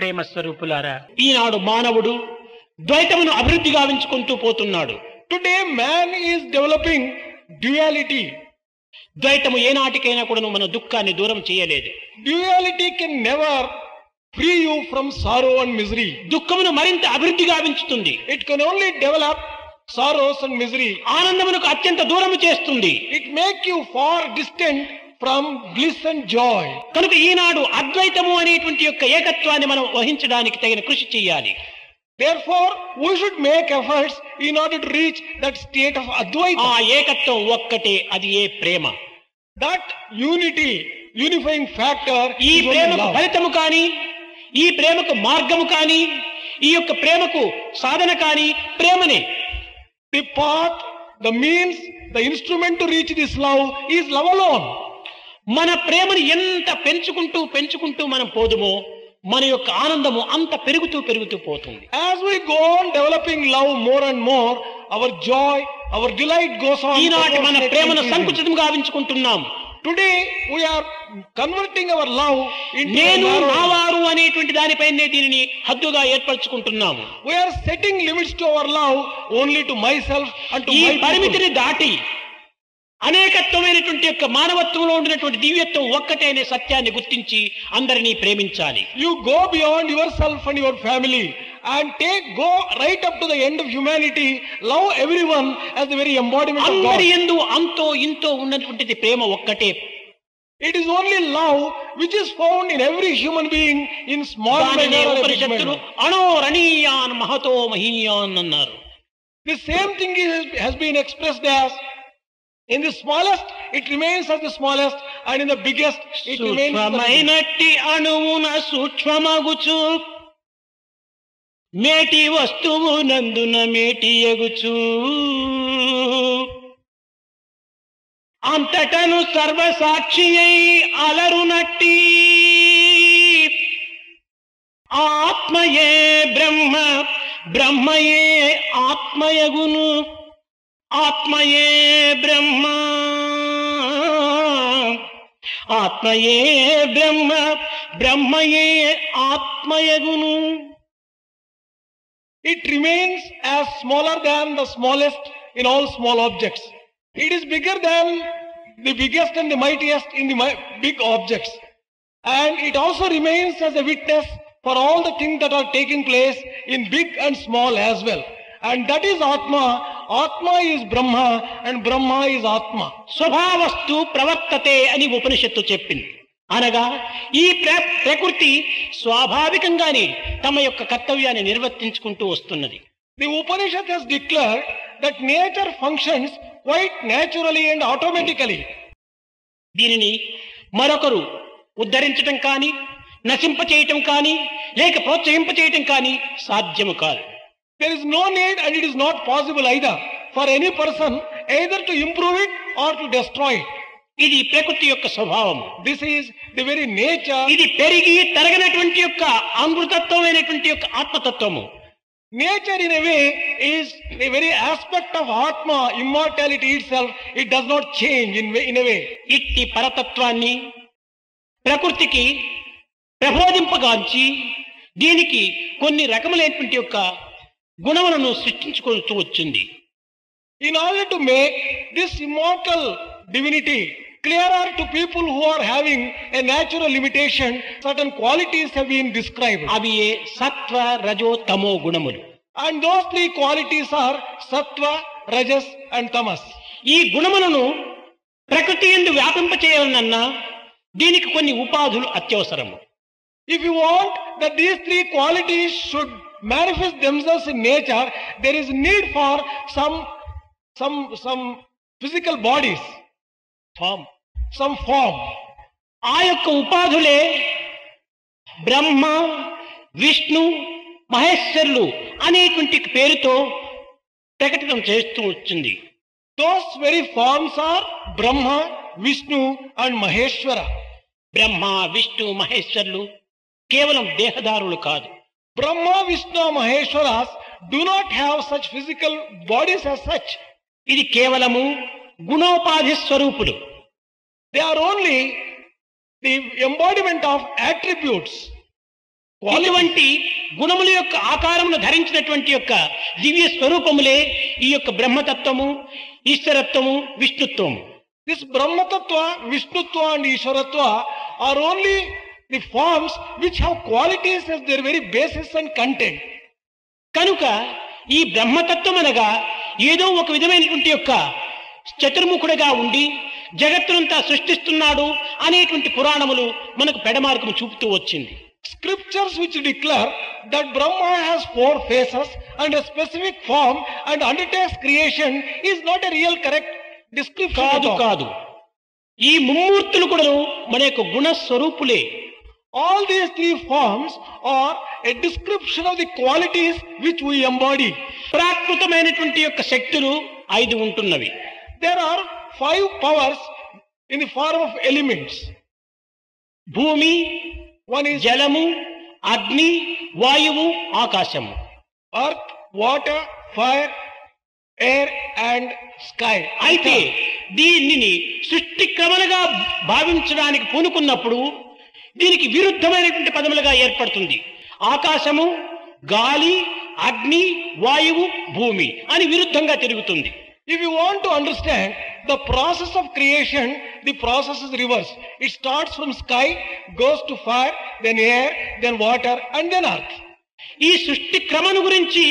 ప్రేమ స్వరూపులారా, ఈనాడు మానవుడు ద్వైతమును అభివృద్ధి గావించుకుంటూ పోతున్నాడు. Today man is developing duality. ద్వైతము ఏనాటికైనా కూడా మన దుఃఖాన్ని దూరం చేయలేదు. Duality can never free you from sorrow and misery. దుఃఖమును మరింత అభివృద్ధి గావించుతుంది. It can only develop sorrows and misery. ఆనందమునకు అత్యంత దూరము చేస్తుంది. It make you far distant from bliss and joy. కనుక ఈనాడు అద్వైతము అనేటువంటి యొక్క ఏకత్వాన్ని మనం వహించడానికి తగిన కృషి చేయాలి. Therefore, we should make efforts in order to reach that state of Advaita. ఆ ఏకత్వం ఒక్కటే, అది ఏ ప్రేమ. That unity, unifying factor ఈ is only ప్రేమకు love. ఫలితము కానీ, ఈ ప్రేమకు మార్గము కానీ, ఈ యొక్క ప్రేమకు సాధన కానీ ప్రేమనే. The path, the means, the instrument to reach this love is love alone. మన ప్రేమను ఎంత పెంచుకుంటూ పెంచుకుంటూ మనం పోదుమో మన యొక్క ఆనందము అంత పెరుగుతూ పెరుగుతూ పోతుంది. As we go on developing love more and more, our joy, our delight goes on. ఈనాటి మన ప్రేమను increasing. సంకుచితం గావించుకుంటున్నాం. Today we are converting our love into నేను a narrow. నావారు అనేటువంటి దానిపైనే దీనిని హద్దుగా ఏర్పరచుకుంటున్నాము. We are setting limits to our love only to myself and to ఈ my people. పరిమితిని దాటి అనేకత్వమైనటువంటి యొక్క మానవత్వంలో ఉండినటువంటి దివ్యత్వం ఒక్కటే అనే సత్యాన్ని గుర్తించి అందరినీ ప్రేమించాలి. You go beyond yourself and your family and go right up to the end of humanity. Love everyone as the very embodiment of God. అందరి యందు అంతో ఇంతో ఉన్నటువంటిది ప్రేమ ఒక్కటే. It is only love which is found in every human being in small దానినే manner or a big ఉపనిషత్తులు manner. అణోరణీయాన్ Mahato మహీయాన్ అన్నారు. The same thing has been expressed as in the smallest it remains as the smallest, and in the biggest it remains as the biggest. సూక్ష్మమైనట్టి అణువున సూక్ష్మమగుచు మేటి వస్తువు నందున మేటి ఎగుచు అంతటను సర్వసాక్షి అయి అలరునట్టి ఆత్మయే బ్రహ్మ, బ్రహ్మయే ఆత్మయగును, ఆత్మయే బ్రహ్మ, ఆత్మయే బ్రహ్మ, బ్రహ్మయే ఆత్మయగును. It remains as smaller than the smallest in all small objects. It is bigger than the biggest and the mightiest in the big objects. And it also remains as a witness for all the things that are taking place in big and small as well. And that is Atma. Atma is Brahma and Brahma is Atma. స్వభావస్తు ప్రవర్తతే అని ఉపనిషత్తు చెప్పింది. అనగా ఈ ప్రకృతి స్వాభావికంగానే తమ యొక్క కర్తవ్యాన్ని నిర్వర్తించుకుంటూ వస్తున్నది. The Upanishad has declared that nature functions quite naturally and automatically. దీనిని మరొకరు ఉద్ధరించటం కానీ, నశింపచేయటం కానీ, లేక ప్రోత్సహింపచేయటం కానీ సాధ్యము కాదు. There is no need and it is not possible either for any person either to improve it or to destroy it. ఇది ప్రకృతి యొక్క స్వభావం. This is the very nature. ఇది పెరిగి తరగనటువంటి యొక్క అమృతత్వమైనటువంటి యొక్క ఆత్మతత్వము. Nature in a way is the very aspect of Atma, immortality itself. It does not change in a way. ఇట్టి పరతత్వాన్ని ప్రకృతికి ప్రబోధింపగాంచి దీనికి కొన్ని రకములైనటువంటి యొక్క గుణములను సృష్టించుకుంటూ వచ్చింది. In order to make this immortal divinity clearer to people who are having a natural limitation, certain qualities have been described. అవి సత్వ రజో తమో గుణములు. And those three qualities are Sattva, Rajas and Tamas. ఈ గుణములను ప్రకృతి యందు వ్యాపింపచేయాలన్నా దీనికి కొన్ని ఉపాధులు అత్యవసరము. If you want that these three qualities should manifest themselves in nature, there is need for some physical bodies, some form. ఆ యొక్క ఉపాధులే బ్రహ్మ, విష్ణు, మహేశ్వరులు అనేటువంటి పేరుతో ప్రకటన చేస్తూ వచ్చింది. Those very forms are Brahma, Vishnu and Maheshwara. బ్రహ్మ, విష్ణు, మహేశ్వరులు కేవలం దేహదారులు కాదు. Brahma, Vishnu, Maheshwaras do not have such physical bodies as such. ఇది కేవలము గుణోపాధి స్వరూపులు. They are only the embodiment of attributes. ఇటువంటి గుణముల యొక్క ఆకారమును ధరించినటువంటి యొక్క దివ్య స్వరూపములే ఈ యొక్క బ్రహ్మతత్వము, ఈశ్వరత్వము, విష్ణుత్వము. This Brahma Tattva, Vishnutva and Ishwaratva are only the forms which have qualities as their very basis and content. కనుక ఈ బ్రహ్మతత్వం అనగా ఏదో ఒక విధమైనటువంటి యొక్క చతుర్ముఖుడిగా ఉండి జగత్తునంతా సృష్టిస్తున్నాడు అనేటువంటి పురాణములు మనకు పెడమార్గము చూపుతూ వచ్చింది. Scriptures which declare that Brahma has four faces and a specific form and undertakes creation is not a real correct description. కాదు. ఈ ముమ్మూర్తులు కూడా మన యొక్క గుణస్వరూపులే. All these three forms are a description of the qualities which we embody. ప్రాకృతమైనటువంటి యొక్క శక్తులు 5 ఉంటున్నవి. There are 5 powers in the form of elements. భూమి, one is జలము, అగ్ని, వాయువు, ఆకాశము. earth, water, fire, air and sky. అయితే దీనిని సృష్టి క్రమలుగా భావించడానికి పూనుకున్నప్పుడు దీనికి విరుద్ధమైనటువంటి పదములుగా ఏర్పడుతుంది. ఆకాశము, గాలి, అగ్ని, వాయువు, భూమి అని విరుద్ధంగా తిరుగుతుంది. If you want to understand the process of creation, the process is reverse. It starts from sky, goes to fire, then air, then water and then earth. ఈ సృష్టి క్రమను గురించి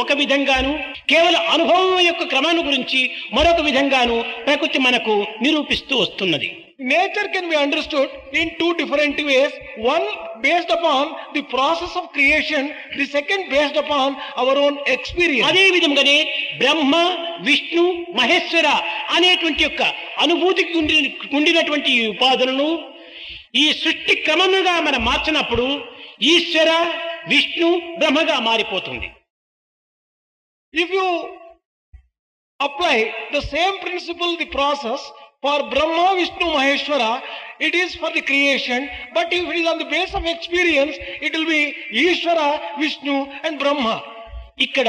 ఒక విధంగాను, కేవల అనుభవం యొక్క క్రమాను గురించి మరొక విధంగాను ప్రకృతి మనకు నిరూపిస్తూ వస్తున్నది. Nature can be understood in 2 different ways. One based upon the process of creation, the second based upon our own experience. అదే విధంగానే బ్రహ్మ, విష్ణు, మహేశ్వర అనేటువంటి యొక్క అనుభూతికి ఉండినటువంటి ఈ ఉపాధులను ఈ సృష్టి క్రమముగా మనం మార్చినప్పుడు ఈశ్వర, విష్ణు, బ్రహ్మగా మారిపోతుంది. If you apply the same principle, the process for Brahma, Vishnu, Maheshwara, it is for the creation. But if it is on the base of experience, it will be Ishvara, Vishnu and Brahma. ఇక్కడ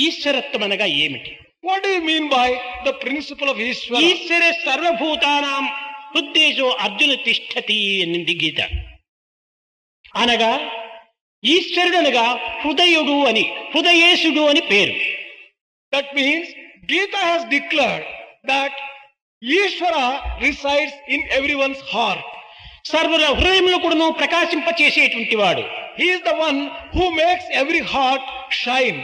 ఈశ్వరత్వం అనగా ఏమిటి? What do you mean by the principle of Ishvara? ఈశ్వర సర్వభూతానాం హృద్దేశో అర్జున తిష్టతి అనింది గీత. అనగా ఈశ్వరుడు అనగా హృదయుడు అని, హృదయేశుడు అని పేరు. That means Gita has declared that Ishvara resides in everyone's heart. సర్వుల హృదయంలో కూడా ప్రకాశింపచేసేటువంటి వాడు. He is the one who makes every heart shine.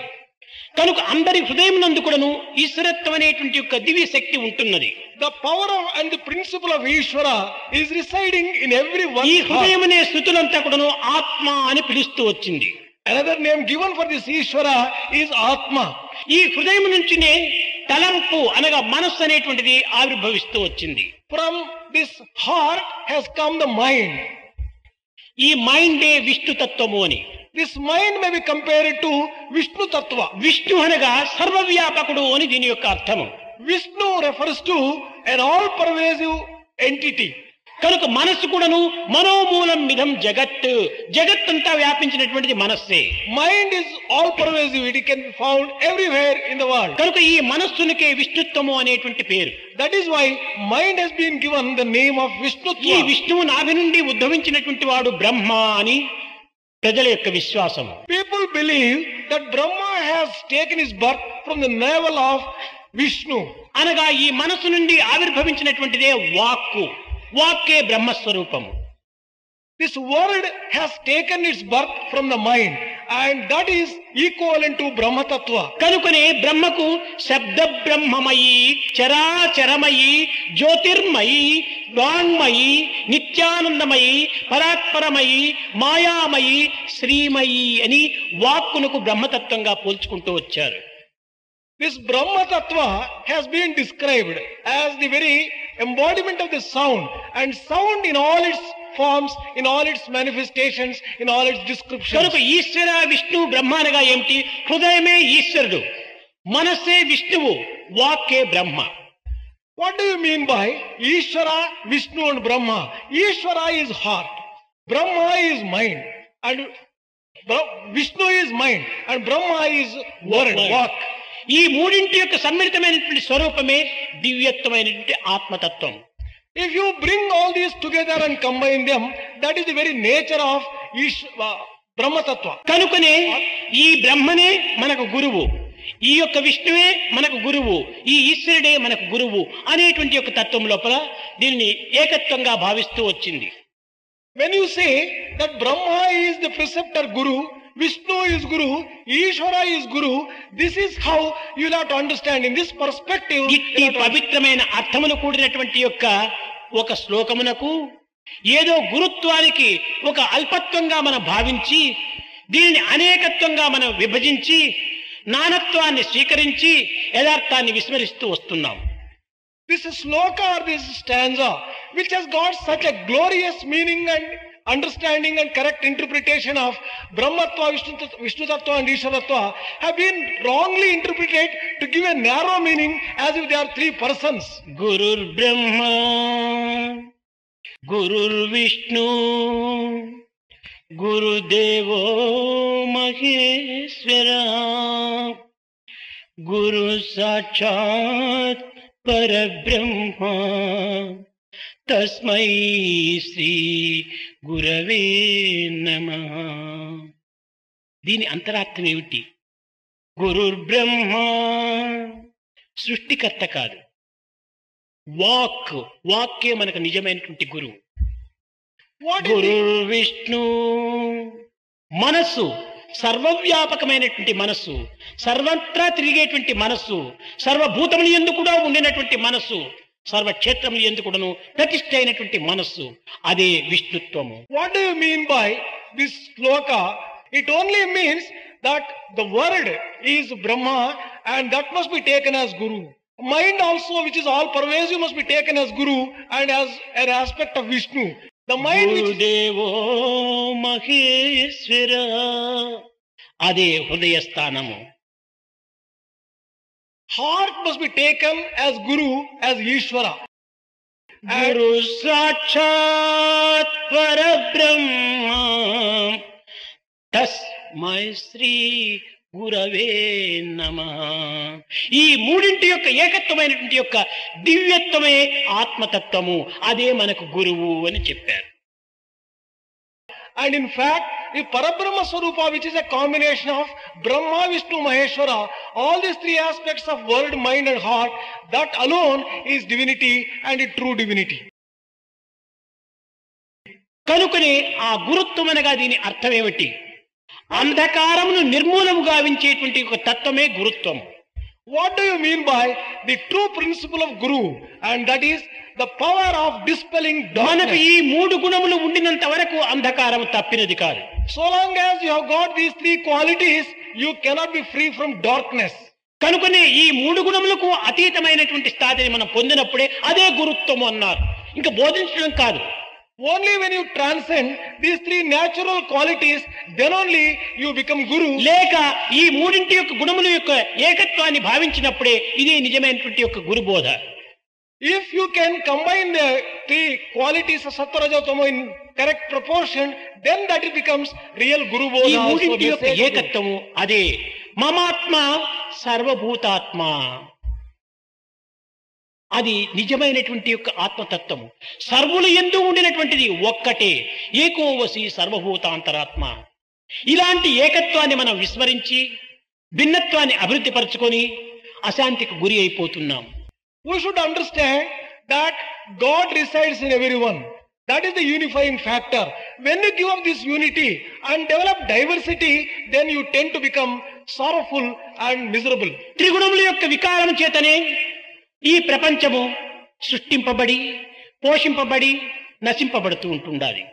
కనుక అందరి హృదయం నందు కూడాను ఈశ్వరత్వం అనేటువంటి యొక్క దివ్య శక్తి ఉంటున్నది. The power of and the principle of Ishvara is residing in everyone. ఈ హృదయం అనే స్థుతులంతా కూడాను ఆత్మ అని పిలుస్తూ వచ్చింది. Another name given for this Ishvara is Atma. ఈ హృదయం నుంచినే తలంపు అనగా మనస్సు అనేటువంటిది ఆవిర్భవిస్తూ వచ్చింది. From this heart has come the mind. ఈ మైండే విష్ణు తత్వము అని. This mind may be compared to Vishnu Tattva. Vishnu అనగా సర్వవ్యాపకుడు అని దీని యొక్క అర్థము. Vishnu refers to an all-pervasive entity. కనుక మనస్సు కూడాను మనోమూలం విధం జగత్, జగత్తంతా వ్యాపించినటువంటిది మనస్సే. Mind is all-pervasive. It can be found everywhere in the world. కనుక ఈ మనస్సునికే విష్ణుత్వము అనేటువంటి పేరు. That is why mind has been given the name of ఈ Vishnutva. విష్ణువు నాభి నుండి ఉద్భవించినటువంటి వాడు బ్రహ్మ అని ప్రజల యొక్క విశ్వాసము. People believe that Brahma has taken his birth from the navel of Vishnu. అనగా ఈ మనస్సు నుండి ఆవిర్భవించినటువంటిదే వాక్కు. వాక్కే బ్రహ్మస్వరూపము. This word has taken its birth from the mind and that is equivalent to Brahma Tattva. కనుకనే బ్రహ్మకు శబ్ద బ్రహ్మమయి, చరాచరమయి, జ్యోతిర్మయి, వాంగ్మయి, నిత్యానందమయి, పరాత్పరమయి, మాయామయి, శ్రీమయి అని వాక్కునకు బ్రహ్మతత్వంగా పోల్చుకుంటూ వచ్చారు. This Brahma Tattva has been described as the very embodiment of the sound, and sound in all its forms, in all its manifestations, in all its descriptions. కనుక ఈశ్వర, విష్ణు, బ్రహ్మ అనగా ఏమిటి? హృదయమే ఈశ్వరుడు, మనస్సే విష్ణువు, వాక్కే బ్రహ్మ. What do you mean by Ishvara, Vishnu and Brahma? Ishvara is heart, Brahma is mind, and Vishnu is mind, and Brahma is word, walk. ఈ మూడింటి యొక్క సమ్మిళితమైనటువంటి స్వరూపమే దివ్యత్వమైనటువంటి ఆత్మతత్వం. If you bring all these together and combine them, that is the very nature of Brahma Tattva. కనుకనే ఈ బ్రహ్మనే మనకు గురువు, ఈ యొక్క విష్ణువే మనకు గురువు, ఈ ఈశ్వరుడే మనకు గురువు అనేటువంటి యొక్క తత్వం లోపల దీనిని ఏకత్వంగా భావిస్తూ వచ్చింది. When you say that Brahma is the preceptor Guru, Vishnu is Guru, Ishvara is Guru, this is how you will have to understand in this perspective. ఇట్టి పవిత్రమైన అర్థములు కూడినటువంటి యొక్క ఒక శ్లోకమునకు ఏదో గురుత్వానికి ఒక అల్పత్వంగా మనం భావించి దీనిని అనేకత్వంగా మనం విభజించి నానత్వాన్ని స్వీకరించి యథార్థాన్ని విస్మరిస్తూ వస్తున్నాం. This sloka or this stanza, which has got such a glorious meaning and understanding and correct interpretation of Brahmatva, Vishnu Tattva and Ishvarattva, have been wrongly interpreted to give a narrow meaning as if they are three persons. Gurur Brahma, Gurur Vishnu, Gurudevo Maheshwara, Guru Sachat Parabrahma, Tasmai Sri Gurave Namaha. దీని అంతరార్థం ఏమిటి? గురుర్ బ్రహ్మ, సృష్టికర్త కాదు, వాక్కే మనకు నిజమైనటువంటి గురువు. గురుర్ విష్ణు, మనస్సు, సర్వవ్యాపకమైనటువంటి మనస్సు, సర్వత్రా తిరిగేటువంటి మనస్సు, సర్వభూతముల యందు కూడా ఉండినటువంటి మనస్సు, సర్వక్షేత్రముల యందు కూడాను ప్రతిష్ఠ అయినటువంటి మనస్సు, అదే విష్ణుత్వము. What do you mean by this sloka? It only means that the word is Brahma and that must be taken as Guru. Mind also, which is all pervasive, must be taken as Guru and as an aspect of Vishnu. The mind which Gurudevo Maheshwara, అదే హృదయ స్థానము. heart must be taken as Guru, as Ishvara. గురు సాక్షాత్ పరబ్రహ్మ, తస్మై శ్రీ గురవే నమః. ఈ మూడింటి యొక్క ఏకత్వమైనటువంటి యొక్క దివ్యత్వమే ఆత్మతత్వము, అదే మనకు గురువు అని చెప్పారు. And in fact, the Parabrahma Swarupa, which is a combination of Brahma, Vishnu, Maheshwara, all these three aspects of word, mind and heart, that alone is divinity and a true divinity. కనుకనే ఆ గురుత్వం అనగా దీని అర్థం ఏమిటి? అంధకారమును నిర్మూలము గావించేటువంటి ఒక తత్వమే గురుత్వం. What do you mean by the true principle of Guru? And that is the power of dispelling మనకు darkness. ఈ మూడు గుణములు ఉండినంత వరకు అంధకారం తప్పినది కాదు. So long as you have got these three qualities, you cannot be free from darkness. కనుకనే ఈ మూడు గుణములకు అతీతమైనటువంటి స్థాయిని మనం పొందినప్పుడే అదే గురుత్వము అన్నారు. ఇంకా బోధించడం కాదు. Only when you transcend these three natural qualities, then only you become Guru. లేక ఈ మూడింటి యొక్క గుణముల యొక్క ఏకత్వాన్ని భావించినప్పుడే ఇదే నిజమైనటువంటి యొక్క గురుబోధ. If you can combine the three qualities of Sattva, Raja, Tamo in correct proportion, then that it becomes real Guru ఈ Bodha. మూడింటి యొక్క ఏకత్వము అదే మమాత్మ సర్వభూతాత్మ, అది నిజమైనటువంటి యొక్క ఆత్మతత్వము. సర్వులు యందు ఉండినటువంటిది ఒక్కటే, ఏకోవసి సర్వభూతాంతరాత్మ. ఇలాంటి ఏకత్వాన్ని మనం విస్మరించి భిన్నత్వాన్ని అభివృద్ధి పరుచుకొని అశాంతికి గురి అయిపోతున్నాం. We should understand that God resides in everyone. That is the unifying factor. When you give up this unity and develop diversity, then you tend to become sorrowful and miserable. త్రిగుణముల యొక్క వికారం చేతనే ఈ ప్రపంచము సృష్టింపబడి పోషింపబడి నశింపబడుతూ ఉంటుండాలి.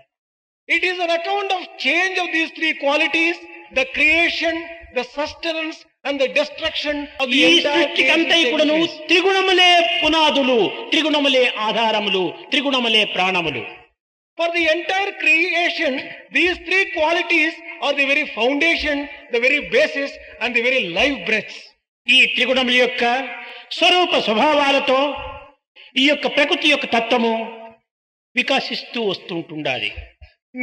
It is an account of change of these three qualities, the creation, the sustenance and the destruction of the ఈ entire సృష్టికంతా కూడాను creation. త్రిగుణములే పునాదులు, త్రిగుణములే ఆధారములు, త్రిగుణములే ప్రాణములు. For the entire creation, these three qualities are the very foundation, the very basis and the very life breaths. ఈ త్రిగుణముల యొక్క స్వరూప స్వభావాలతో ఈ యొక్క ప్రకృతి యొక్క తత్వము వికసిస్తూ వస్తుంటుండాలి.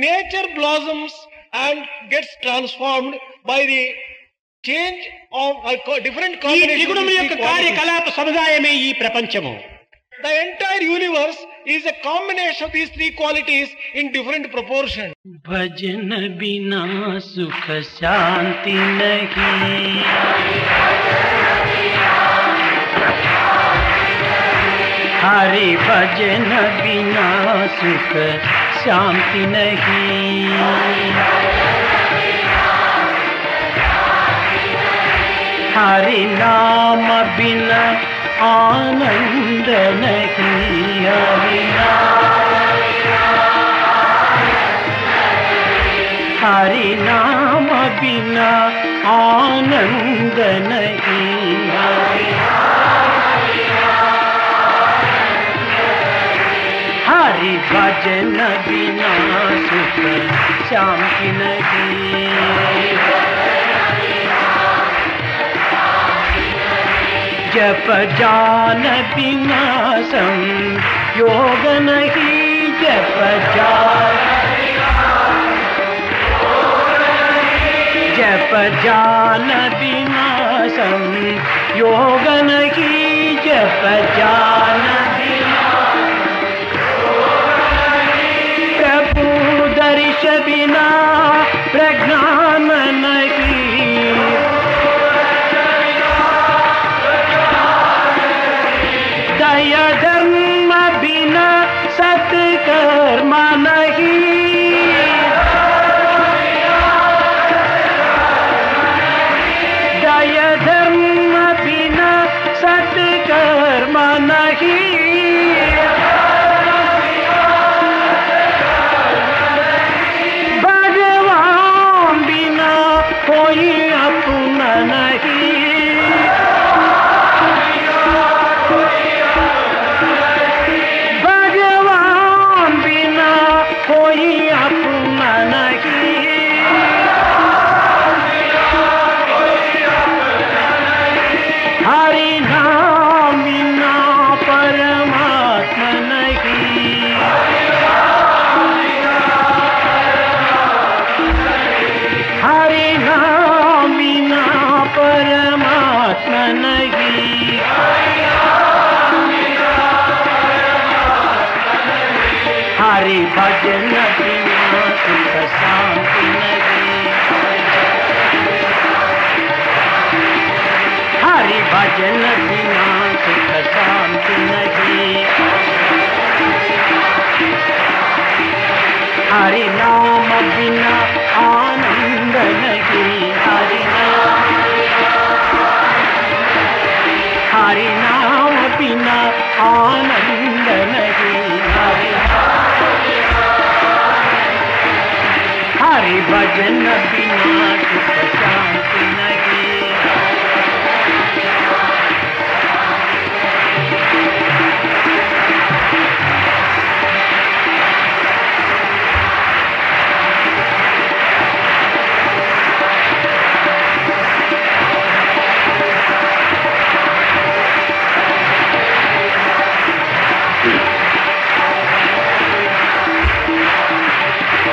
Nature blossoms and gets transformed by the change of different ఈ combinations of త్రిగుణముల these యొక్క three qualities. కార్యకలాప సముదాయమే ఈ ప్రపంచము. The entire universe is a combination of these three qualities in different proportion. भजन बिना सुख शांति नहीं, हरि भजन बिना सुख शांति नहीं, हरि नाम बिना आनंद नहीं, हरि नाम बिना आनंद नहीं, हरि भजन बिना सुख शांति नहीं, जप जान बिना संयोग नहीं, जप जान बिना संयोग नहीं, जप जान प्रभु दर्श बिना प्रज्ञान नहीं, दया धर्म बिना सत्कर्म नहीं, दया धर्म बिना सत्कर्म नहीं, भगवान बिना कोई अपना नहीं, भगवान बिना कोई अपना नहीं, हरि नाम बिना परमात्मा नहीं, हरि नाम बिना परमात्मा नहीं, हरि भजन बिना सुख शांति नहीं, हरि भजन बिना सुख शांति नहीं, हरि नाम बिना आनंद नहीं, हरि नाम बिना आनंद नहीं, हरि भजन बिना सुख शांति नहीं,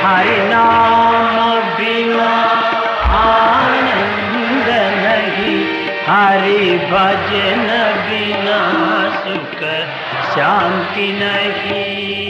हरि नाम बिना आनंद नहीं, हरि भजन बिना सुख शांति नहीं।